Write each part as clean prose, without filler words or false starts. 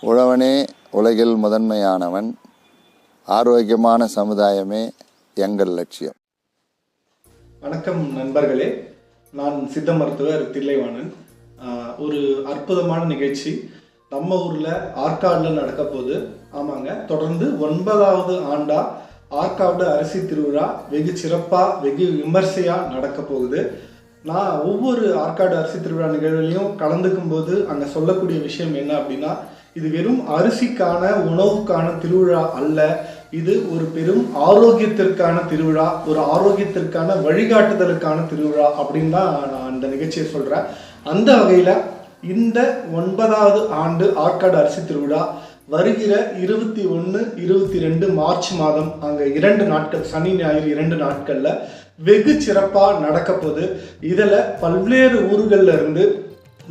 உழவனே உலகில் முதன்மையானவன், ஆரோக்கியமான சமுதாயமே எங்கள் லட்சியம். வணக்கம் நண்பர்களே, நான் சித்த மருத்துவர் தில்லைவாணன். ஒரு அற்புதமான நிகழ்ச்சி நம்ம ஊரில் ஆற்காடில் நடக்க போகுது. ஆமாங்க, தொடர்ந்து 9வது ஆண்டா ஆற்காடு அரிசி திருவிழா வெகு சிறப்பாக வெகு விமர்சையாக நடக்க போகுது. நான் ஒவ்வொரு ஆற்காடு அரிசி திருவிழா நிகழ்வுலையும் கலந்துக்கும் போது அங்கே சொல்லக்கூடிய விஷயம் என்ன அப்படின்னா, இது வெறும் அரிசிக்கான உணவுக்கான திருவிழா அல்ல, இது ஒரு பெரும் ஆரோக்கியத்திற்கான திருவிழா, ஒரு ஆரோக்கியத்திற்கான வழிகாட்டுதலுக்கான திருவிழா அப்படின்னு தான் நான் அந்த நிகழ்ச்சியை சொல்கிறேன். அந்த வகையில் இந்த 9வது ஆண்டு ஆற்காடு அரிசி திருவிழா வருகிற 21, 22 மார்ச் மாதம் அங்கே 2 நாட்கள், சனி ஞாயிறு 2 நாட்களில் வெகு சிறப்பாக நடக்க போகுது. இதில் பல்வேறு ஊர்களில் இருந்து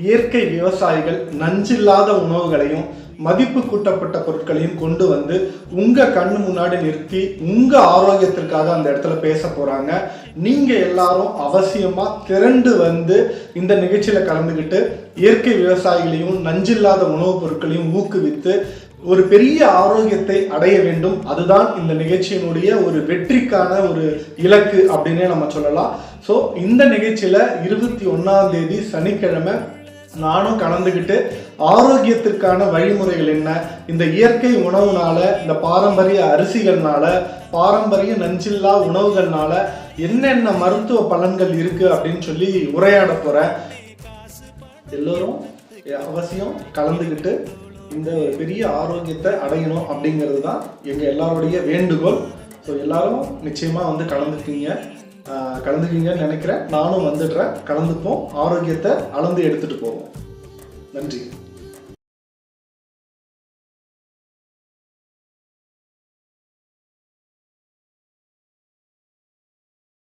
இயற்கை விவசாயிகள் நஞ்சில்லாத உணவுகளையும் மதிப்பு கூட்டப்பட்ட பொருட்களையும் கொண்டு வந்து உங்கள் கண்ணு முன்னாடி நிறுத்தி உங்கள் ஆரோக்கியத்திற்காக அந்த இடத்துல பேச போகிறாங்க. நீங்கள் எல்லாரும் அவசியமாக திரண்டு வந்து இந்த நிகழ்ச்சியில் கலந்துக்கிட்டு இயற்கை விவசாயிகளையும் நஞ்சில்லாத உணவுப் பொருட்களையும் ஊக்குவித்து ஒரு பெரிய ஆரோக்கியத்தை அடைய வேண்டும். அதுதான் இந்த நிகழ்ச்சியினுடைய ஒரு வெற்றிக்கான ஒரு இலக்கு அப்படின்னே நம்ம சொல்லலாம். ஸோ இந்த நிகழ்ச்சியில் 21ஆம் தேதி சனிக்கிழமை நானும் கலந்துக்கிட்டு ஆரோக்கியத்திற்கான வழிமுறைகள் என்ன, இந்த இயற்கை உணவுனால, இந்த பாரம்பரிய அரிசிகள்னால, பாரம்பரிய நஞ்சில்லா உணவுகள்னால என்னென்ன மருத்துவ பலன்கள் இருக்கு அப்படின்னு சொல்லி உரையாட போறேன். எல்லோரும் அவசியம் கலந்துக்கிட்டு இந்த ஒரு பெரிய ஆரோக்கியத்தை அடையணும் அப்படிங்கிறது தான் எங்கள் எல்லாருடைய வேண்டுகோள். ஸோ எல்லாரும் நிச்சயமாக வந்து கலந்துக்குவீங்கன்னு நினைக்கிறேன். நானும் வந்துடுறேன், கலந்துப்போம், ஆரோக்கியத்தை அளந்து எடுத்துகிட்டு போவோம். நன்றி.